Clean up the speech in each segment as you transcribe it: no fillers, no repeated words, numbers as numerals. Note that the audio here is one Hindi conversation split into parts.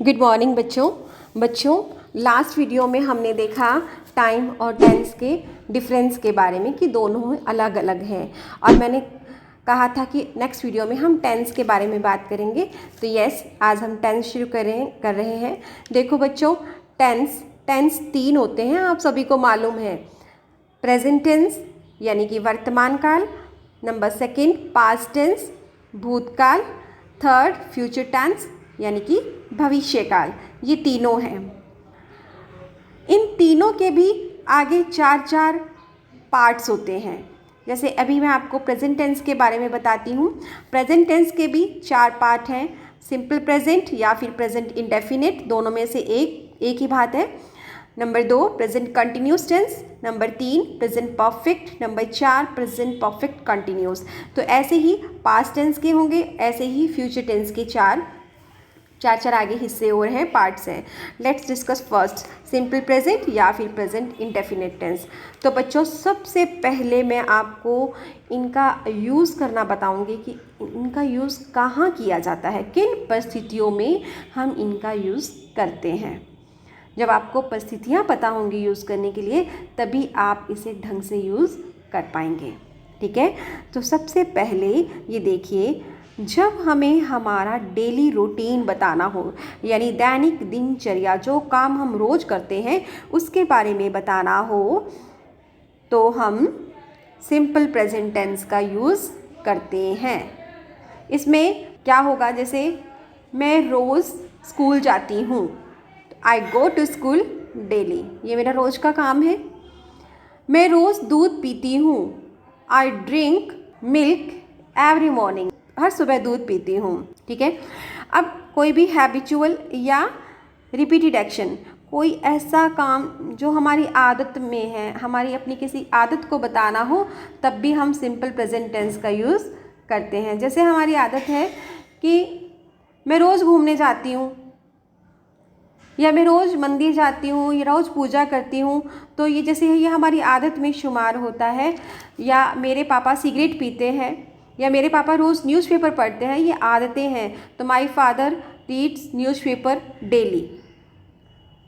गुड मॉर्निंग बच्चों लास्ट वीडियो में हमने देखा टाइम और टेंस के डिफरेंस के बारे में कि दोनों अलग अलग हैं और मैंने कहा था कि नेक्स्ट वीडियो में हम टेंस के बारे में बात करेंगे। तो यस, आज हम टेंस शुरू कर रहे हैं। देखो बच्चों, टेंस 3 होते हैं, आप सभी को मालूम है। प्रेजेंट टेंस यानी कि वर्तमान काल, नंबर 2 पास्ट टेंस भूतकाल, 3 फ्यूचर टेंस यानी कि भविष्य काल। ये तीनों हैं। इन तीनों के भी आगे 4 पार्ट्स होते हैं। जैसे अभी मैं आपको प्रेजेंट टेंस के बारे में बताती हूँ। प्रेजेंट टेंस के भी 4 पार्ट हैं। सिंपल प्रेजेंट या फिर प्रेजेंट इंडेफिनिट, दोनों में से एक ही बात है। Number 2 present continuous tense, number 3 present perfect, number 4 present perfect continuous. तो ऐसे ही पास्ट टेंस के होंगे, ऐसे ही फ्यूचर टेंस के चार आगे हिस्से और हैं, पार्ट्स हैं। Let's discuss first simple present या फिर प्रेजेंट इंडेफिनिट टेंस। तो बच्चों, सबसे पहले मैं आपको इनका यूज़ करना बताऊंगी कि इनका यूज़ कहाँ किया जाता है, किन परिस्थितियों में हम इनका यूज़ करते हैं। जब आपको परिस्थितियाँ पता होंगी यूज़ करने के लिए, तभी आप इसे ढंग से यूज़ कर पाएंगे। ठीक है, तो सबसे पहले ये देखिए, जब हमें हमारा डेली रूटीन बताना हो, यानी दैनिक दिनचर्या, जो काम हम रोज़ करते हैं उसके बारे में बताना हो, तो हम सिंपल प्रेजेंट टेंस का यूज़ करते हैं। इसमें क्या होगा, जैसे मैं रोज़ स्कूल जाती हूँ, आई गो टू स्कूल डेली, ये मेरा रोज़ का काम है। मैं रोज़ दूध पीती हूँ, I drink milk every morning, हर सुबह दूध पीती हूँ। ठीक है, अब कोई भी हैबिचुअल या रिपीटेड एक्शन, कोई ऐसा काम जो हमारी आदत में है, हमारी अपनी किसी आदत को बताना हो, तब भी हम सिंपल प्रेजेंट टेंस का यूज़ करते हैं। जैसे हमारी आदत है कि मैं रोज़ घूमने जाती हूँ, या मैं रोज़ मंदिर जाती हूँ, या रोज़ पूजा करती हूँ, तो ये जैसे ये हमारी आदत में शुमार होता है। या मेरे पापा सिगरेट पीते हैं, या मेरे पापा रोज़ न्यूज़पेपर पढ़ते हैं, ये आदतें हैं। तो my father reads newspaper daily.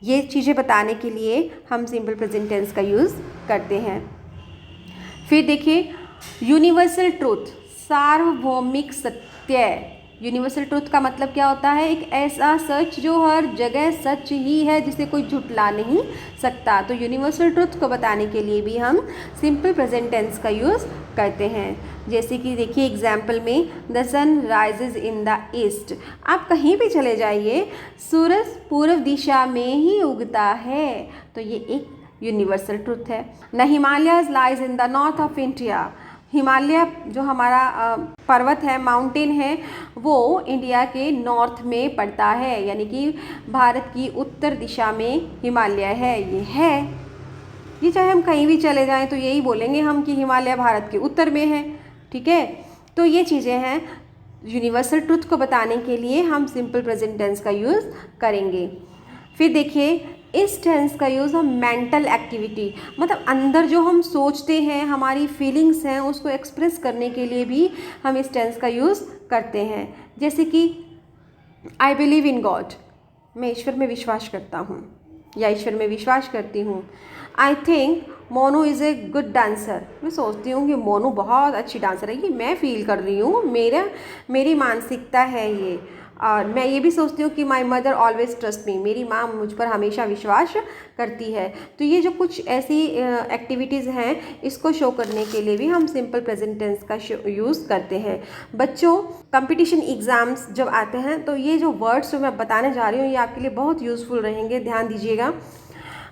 ये चीज़ें बताने के लिए हम सिंपल प्रेजेंट टेंस का यूज़ करते हैं। फिर देखिए, यूनिवर्सल ट्रूथ, सार्वभौमिक सत्य। यूनिवर्सल ट्रूथ का मतलब क्या होता है, एक ऐसा सच जो हर जगह सच ही है, जिसे कोई झुठला नहीं सकता। तो यूनिवर्सल ट्रूथ को बताने के लिए भी हम सिंपल प्रेजेंट टेंस का यूज़ करते हैं। जैसे कि देखिए एग्जाम्पल में, the sun rises in the east. आप कहीं भी चले जाइए, सूरज पूर्व दिशा में ही उगता है। तो ये एक यूनिवर्सल ट्रूथ है। The Himalayas lies in the north of India. Himalaya जो हमारा पर्वत है, माउंटेन है, वो इंडिया के नॉर्थ में पड़ता है, यानी कि भारत की उत्तर दिशा में हिमालय है। ये चाहे हम कहीं भी चले जाएं तो यही बोलेंगे हम कि हिमालय भारत के उत्तर में है। ठीक है, तो ये चीज़ें हैं, यूनिवर्सल ट्रुथ को बताने के लिए हम सिंपल प्रेजेंट टेंस का यूज़ करेंगे। फिर देखिए, इस टेंस का यूज़ हम मेंटल एक्टिविटी, मतलब अंदर जो हम सोचते हैं, हमारी फीलिंग्स हैं, उसको एक्सप्रेस करने के लिए भी हम इस टेंस का यूज़ करते हैं। जैसे कि आई बिलीव इन गॉड, मैं ईश्वर में विश्वास करता हूँ या ईश्वर में विश्वास करती हूँ। I think Monu is a good dancer, मैं सोचती हूँ कि मोनू बहुत अच्छी डांसर है। ये मैं फील कर रही हूँ, मेरी मानसिकता है ये। और मैं ये भी सोचती हूँ कि my mother always trust me, मेरी माँ मुझ पर हमेशा विश्वास करती है। तो ये जो कुछ ऐसी एक्टिविटीज़ हैं, इसको शो करने के लिए भी हम सिंपल प्रेजेंट टेंस का यूज़ करते हैं। बच्चों, कंपटीशन एग्ज़ाम्स जब आते हैं, तो ये जो वर्ड्स जो मैं बताने जा रही हूँ, ये आपके लिए बहुत यूज़फुल रहेंगे, ध्यान दीजिएगा।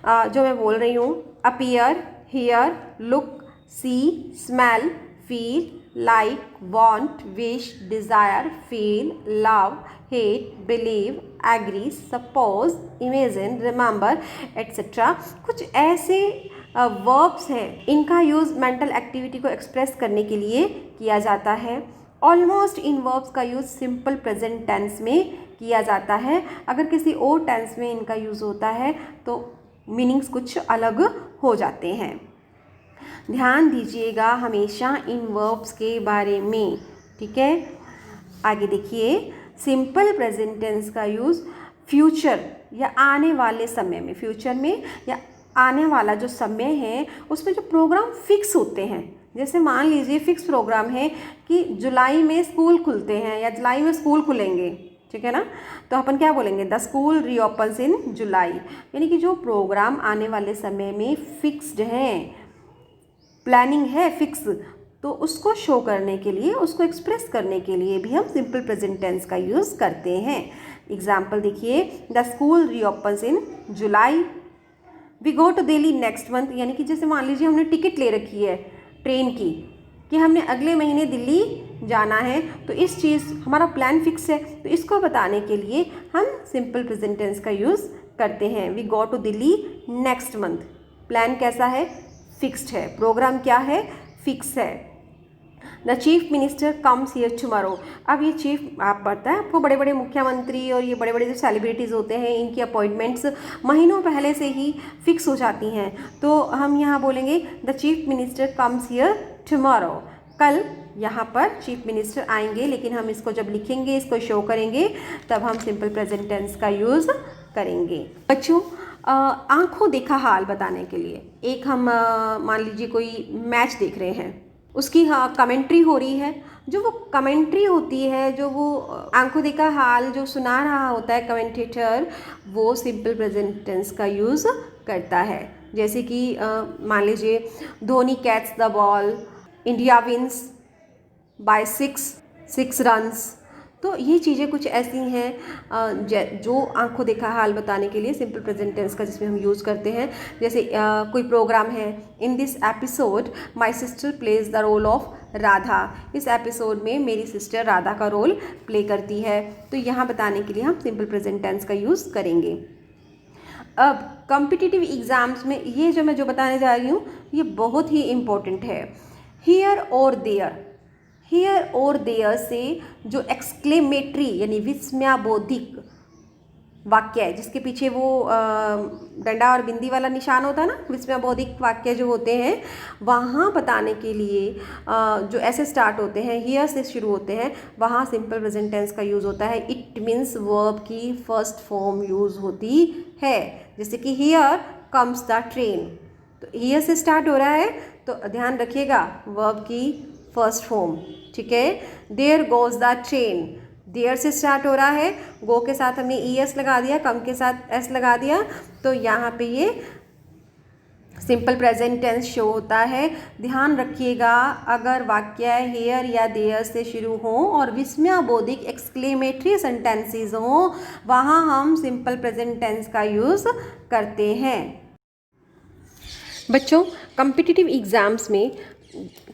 जो मैं बोल रही हूँ, appear, here, look, see, smell, feel, like, want, wish, desire, feel, love, hate, believe, agree, suppose, imagine, remember, etcetera. कुछ ऐसे वर्ब्स हैं, इनका यूज़ मेंटल एक्टिविटी को एक्सप्रेस करने के लिए किया जाता है। ऑलमोस्ट इन वर्ब्स का यूज़ सिंपल प्रेजेंट टेंस में किया जाता है। अगर किसी और टेंस में इनका यूज़ होता है तो मीनिंग्स कुछ अलग हो जाते हैं। ध्यान दीजिएगा हमेशा इन वर्ब्स के बारे में। ठीक है, आगे देखिए, सिंपल प्रेजेंट टेंस का यूज़ फ्यूचर या आने वाले समय में, फ्यूचर में या आने वाला जो समय है उसमें जो प्रोग्राम फिक्स होते हैं, जैसे मान लीजिए फिक्स प्रोग्राम है कि जुलाई में स्कूल खुलते हैं या जुलाई में स्कूल खुलेंगे, ठीक है ना, तो अपन क्या बोलेंगे, द स्कूल रीओपन्स इन जुलाई। यानी कि जो प्रोग्राम आने वाले समय में फिक्स्ड हैं, प्लानिंग है फिक्स, तो उसको शो करने के लिए, उसको एक्सप्रेस करने के लिए भी हम सिंपल प्रेजेंट टेंस का यूज़ करते हैं। एग्जाम्पल देखिए, the school reopens in July, we go to Delhi next month. यानी कि जैसे मान लीजिए हमने टिकट ले रखी है ट्रेन की कि हमने अगले महीने दिल्ली जाना है, तो इस चीज़ हमारा प्लान फिक्स है, तो इसको बताने के लिए हम सिंपल प्रेजेंट टेंस का यूज़ करते हैं। We go to Delhi next month, plan कैसा है, फिक्स्ड है, प्रोग्राम क्या है, फिक्स है। The chief minister comes here tomorrow. अब ये चीफ, आप पता है आपको, बड़े बड़े मुख्यमंत्री और ये बड़े बड़े जो सेलिब्रिटीज़ होते हैं, इनकी अपॉइंटमेंट्स महीनों पहले से ही फिक्स हो जाती हैं, तो हम यहाँ बोलेंगे the chief minister comes here tomorrow, कल यहाँ पर चीफ मिनिस्टर आएंगे। लेकिन हम इसको जब लिखेंगे, इसको शो करेंगे, तब हम सिंपल प्रेजेंट टेंस का यूज़ करेंगे। बच्चों, आंखों देखा हाल बताने के लिए, एक हम मान लीजिए कोई मैच देख रहे हैं, उसकी कमेंट्री हो रही है, जो वो कमेंट्री होती है, जो वो आंखों देखा हाल जो सुना रहा होता है कमेंटेटर, वो सिंपल प्रेजेंट टेंस का यूज़ करता है। जैसे कि मान लीजिए Dhoni catch the ball, India wins by 6 runs. तो ये चीज़ें कुछ ऐसी हैं जो आंखों देखा हाल बताने के लिए सिंपल प्रेजेंट टेंस का जिसमें हम यूज़ करते हैं। जैसे कोई प्रोग्राम है, in this episode my sister plays the role of Radha, इस एपिसोड में मेरी सिस्टर राधा का रोल प्ले करती है, तो यहाँ बताने के लिए हम सिंपल प्रेजेंट टेंस का यूज़ करेंगे। अब कॉम्पिटिटिव एग्ज़ाम्स में ये जो बताने जा रही हूँ, ये बहुत ही इम्पोर्टेंट है। हियर और देयर, हियर और देयर से जो एक्सक्लेमेटरी यानी विस्मयाबोधिक वाक्य है, जिसके पीछे वो डंडा और बिंदी वाला निशान होता है ना, विस्मयाबोधिक वाक्य जो होते हैं, वहाँ बताने के लिए जो ऐसे स्टार्ट होते हैं, हियर से शुरू होते हैं, वहाँ सिंपल प्रेजेंट टेंस का यूज़ होता है। इट मीन्स वर्ब की फर्स्ट फॉर्म यूज़ होती है। जैसे कि हियर कम्स द ट्रेन, तो हियर से स्टार्ट हो रहा है, तो ध्यान रखिएगा वर्ब की फर्स्ट फॉर्म, ठीक है। There goes the train, there से स्टार्ट हो रहा है, गो के साथ हमने ईएस लगा दिया, कम के साथ एस लगा दिया, तो यहाँ पे ये सिंपल प्रेजेंट टेंस शो होता है। ध्यान रखिएगा, अगर वाक्य हेयर या देयर से शुरू हो और विस्मयाबोधिक एक्सक्लेमेटरी सेंटेंसेस हो, वहाँ हम सिंपल प्रेजेंट टेंस का यूज़ करते हैं। बच्चों, कॉम्पिटिटिव एग्ज़ाम्स में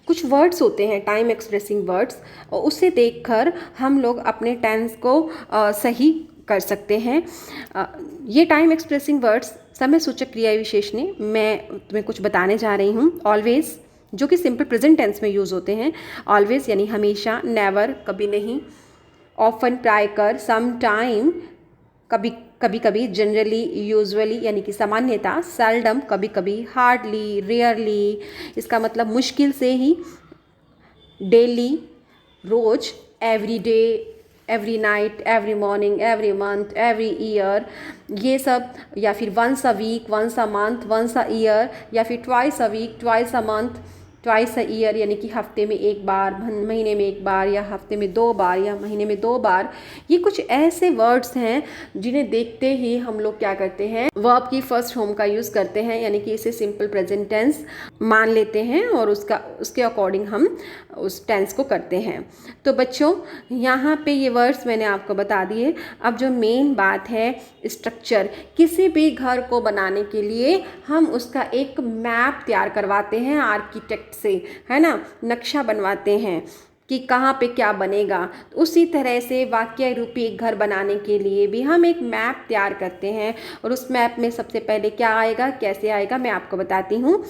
कुछ वर्ड्स होते हैं, टाइम एक्सप्रेसिंग वर्ड्स, और उसे देखकर हम लोग अपने टेंस को सही कर सकते हैं। ये टाइम एक्सप्रेसिंग वर्ड्स समय सूचक क्रिया विशेषण मैं तुम्हें कुछ बताने जा रही हूँ। ऑलवेज, जो कि सिंपल प्रेजेंट टेंस में यूज़ होते हैं। ऑलवेज यानी हमेशा, नेवर कभी नहीं, ऑफन प्रायकर, सम टाइम कभी कभी, जनरली, यूजुअली यानी कि सामान्यता, सेल्डम कभी कभी, हार्डली, रेयरली इसका मतलब मुश्किल से ही, डेली रोज, every day, every night, every morning, every month, every year, ये सब, या फिर once a week, once a month, once a year, या फिर twice a week, twice a month, twice a year यानी कि हफ्ते में एक बार, महीने में एक बार, या हफ्ते में 2 बार, या महीने में 2 बार। ये कुछ ऐसे वर्ड्स हैं जिन्हें देखते ही हम लोग क्या करते हैं, वर्ब की फर्स्ट फॉर्म का यूज़ करते हैं, यानी कि इसे सिंपल प्रेजेंट टेंस मान लेते हैं और उसके अकॉर्डिंग हम उस टेंस को करते हैं। तो बच्चों, यहाँ पे ये वर्ड्स मैंने आपको बता दिए। अब जो मेन बात है, स्ट्रक्चर, किसी भी घर को बनाने के लिए हम उसका एक मैप तैयार करवाते हैं आर्किटेक्ट से, है ना, नक्शा बनवाते हैं कि कहाँ पे क्या बनेगा। तो उसी तरह से वाक्य रूपी एक घर बनाने के लिए भी हम एक मैप तैयार करते हैं, और उस मैप में सबसे पहले क्या आएगा, कैसे आएगा, मैं आपको बताती हूँ।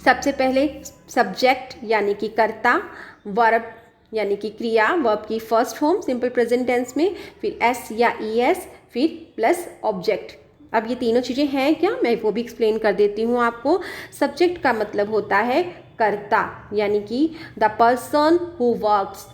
सबसे पहले सब्जेक्ट यानी कि कर्ता, वर्ब यानी कि क्रिया, वर्ब की first form simple present tense में, फिर एस या ई एस, फिर प्लस ऑब्जेक्ट। अब ये तीनों चीज़ें हैं क्या, मैं वो भी एक्सप्लेन कर देती हूँ आपको। सब्जेक्ट का मतलब होता है कर्ता, यानी कि द पर्सन हु वर्क्स,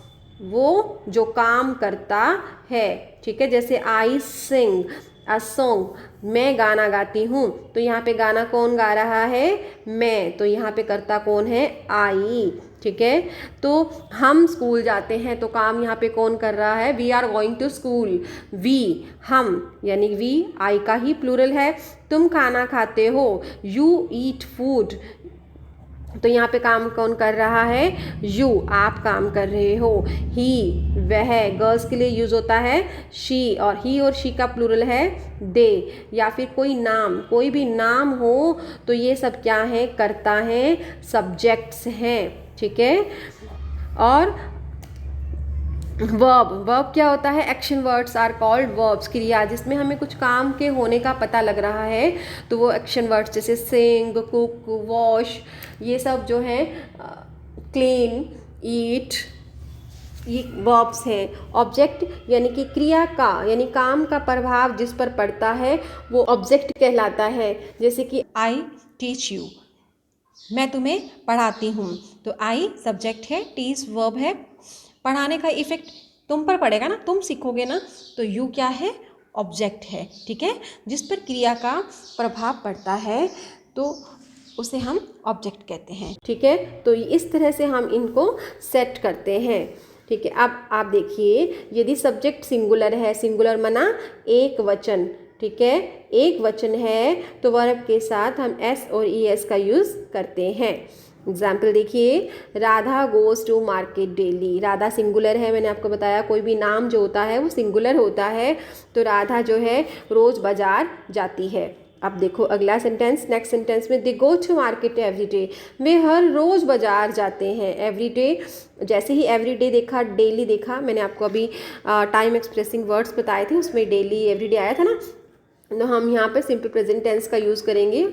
वो जो काम करता है, ठीक है। जैसे आई सिंग अ सॉन्ग, मैं गाना गाती हूँ, तो यहाँ पे गाना कौन गा रहा है, मैं, तो यहाँ पे कर्ता कौन है, आई, ठीक है। तो हम स्कूल जाते हैं, तो काम यहाँ पे कौन कर रहा है, we are going to school, we, हम, यानी वी आई का ही प्लूरल है। तुम खाना खाते हो, यू ईट फूड, तो यहाँ पे काम कौन कर रहा है, यू, आप काम कर रहे हो। ही, वह, गर्ल्स के लिए यूज होता है शी, और ही और शी का प्लूरल है दे। या फिर कोई नाम, कोई भी नाम हो तो ये सब क्या है, कर्ता है, सब्जेक्ट्स हैं, ठीक है। और वर्ब क्या होता है, action words are called verbs, क्रिया जिसमें हमें कुछ काम के होने का पता लग रहा है तो वो एक्शन वर्ड्स, जैसे सिंग, कुक, वॉश, ये सब जो है, क्लीन, ईट, ये वर्ब्स हैं। ऑब्जेक्ट यानी कि क्रिया का, यानी काम का प्रभाव जिस पर पड़ता है वो ऑब्जेक्ट कहलाता है। जैसे कि आई टीच यू, मैं तुम्हें पढ़ाती हूँ, तो आई सब्जेक्ट है, टीच वर्ब है। पढ़ाने का इफेक्ट तुम पर पड़ेगा ना, तुम सीखोगे ना, तो यू क्या है, ऑब्जेक्ट है, ठीक है। जिस पर क्रिया का प्रभाव पड़ता है तो उसे हम ऑब्जेक्ट कहते हैं, ठीक है। तो इस तरह से हम इनको सेट करते हैं, ठीक है। अब आप देखिए, यदि सब्जेक्ट सिंगुलर है, सिंगुलर मना एक वचन, ठीक है, एक वचन है, तो वर्ब के साथ हम एस और ई एस का यूज़ करते हैं। एग्जाम्पल देखिए, Radha goes to market daily, Radha singular है, मैंने आपको बताया कोई भी नाम जो होता है वो सिंगुलर होता है, तो राधा जो है रोज़ बाजार जाती है। अब देखो अगला सेंटेंस, नेक्स्ट सेंटेंस में, they go to market every day, वे हर रोज़ बाजार जाते हैं। एवरी डे, जैसे ही एवरी डे देखा, डेली देखा, मैंने आपको अभी टाइम एक्सप्रेसिंग वर्ड्स बताए थे, उसमें डेली एवरी डे आया था ना, तो हम यहाँ पे सिंपल प्रेजेंट टेंस का यूज़ करेंगे।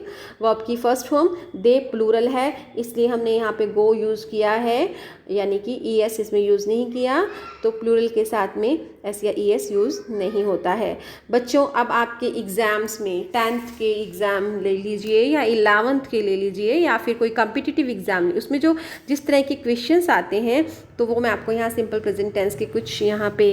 वर्ब की फर्स्ट फॉर्म, दे प्लूरल है, इसलिए हमने यहाँ पे गो यूज़ किया है, यानी कि ई एस इसमें यूज़ नहीं किया, तो प्लूरल के साथ में एस या ई एस यूज़ नहीं होता है। बच्चों, अब आपके एग्ज़ाम्स में 10th के एग्ज़ाम ले लीजिए या 11th के ले लीजिए, या फिर कोई कम्पिटिटिव एग्ज़ाम, उसमें जो जिस तरह के क्वेश्चंस आते हैं, तो वो मैं आपको यहाँ सिंपल प्रेजेंट टेंस के कुछ यहाँ पे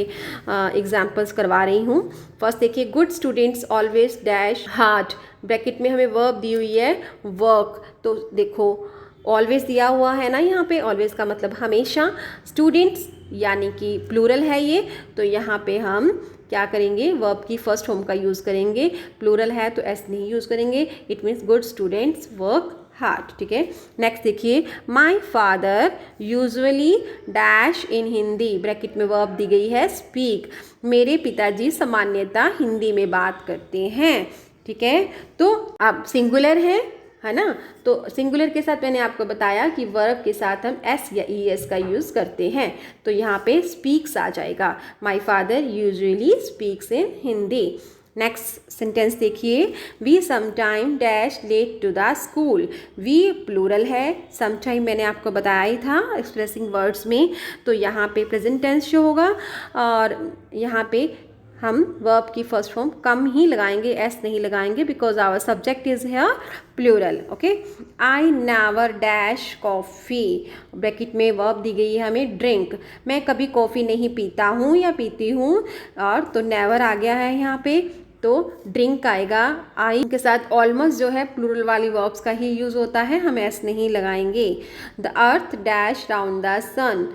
एग्जाम्पल्स करवा रही हूँ। फर्स्ट देखिए, good students always dash hard, bracket में हमें वर्ब दी हुई है वर्क, तो देखो ऑलवेज दिया हुआ है ना, यहाँ पे ऑलवेज का मतलब हमेशा, स्टूडेंट्स यानी कि प्लूरल है ये, तो यहाँ पे हम क्या करेंगे, वर्ब की फर्स्ट फॉर्म का यूज़ करेंगे, प्लूरल है तो एस नहीं यूज़ करेंगे, it means good students work hard, ठीक है। नेक्स्ट देखिए, माई father usually dash in Hindi, bracket में वर्ब दी गई है स्पीक, मेरे पिताजी सामान्यतः हिंदी में बात करते हैं, ठीक है। तो अब सिंगुलर है ना, तो सिंगुलर के साथ मैंने आपको बताया कि वर्ब के साथ हम एस या ई एस का यूज़ करते हैं, तो यहाँ पे स्पीक्स आ जाएगा, my father usually speaks in Hindi. Next sentence देखिए, we sometime dash late to the school, we plural है, समटाइम मैंने आपको बताया ही था एक्सप्रेसिंग वर्ड्स में, तो यहाँ पे प्रेजेंट टेंस शो होगा, और यहाँ पे हम वर्ब की फर्स्ट फॉर्म कम ही लगाएंगे, एस नहीं लगाएंगे, because our subject is here plural, okay. I never dash coffee, bracket में वर्ब दी गई है हमें ड्रिंक, मैं कभी कॉफ़ी नहीं पीता हूँ या पीती हूँ, और तो नेवर आ गया है यहाँ पे, तो ड्रिंक आएगा। आई के साथ ऑलमोस्ट जो है प्लूरल वाली वर्ब्स का ही यूज़ होता है, हम एस नहीं लगाएंगे। The earth dash round the sun,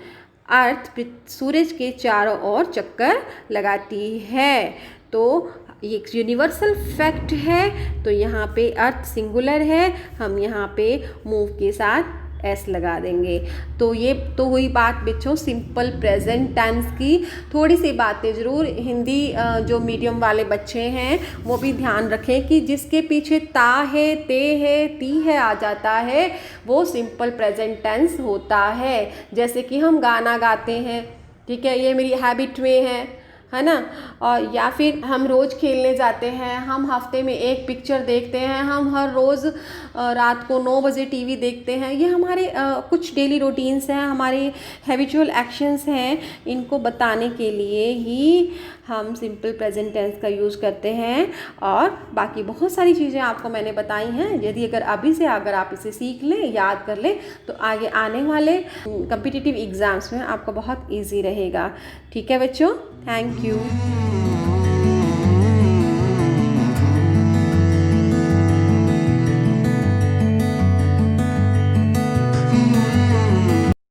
earth सूरज के चारों ओर चक्कर लगाती है, तो ये एक यूनिवर्सल फैक्ट है, तो यहाँ पे अर्थ सिंगुलर है, हम यहाँ पे मूव के साथ एस लगा देंगे। तो ये तो हुई बात बच्चों सिंपल प्रेजेंट टेंस की। थोड़ी सी बातें ज़रूर हिंदी जो मीडियम वाले बच्चे हैं वो भी ध्यान रखें कि जिसके पीछे ता है, ते है, ती है आ जाता है, वो सिंपल प्रेजेंट टेंस होता है। जैसे कि हम गाना गाते हैं, ठीक है, ये मेरी हैबिट में है ना, और या फिर हम रोज़ खेलने जाते हैं, हम हफ्ते में एक पिक्चर देखते हैं, हम हर रोज़ रात को 9 बजे टीवी देखते हैं, ये हमारे कुछ डेली रूटीन्स हैं, हमारे हैबिचुअल एक्शंस हैं, इनको बताने के लिए ही हम सिंपल प्रेजेंट टेंस का यूज़ करते हैं। और बाकी बहुत सारी चीज़ें आपको मैंने बताई हैं, यदि अगर अभी से अगर आप इसे सीख लें, याद कर लें, तो आगे आने वाले कम्पिटिटिव एग्ज़ाम्स में आपको बहुत ईजी रहेगा। ठीक है बच्चों, थैंक यू।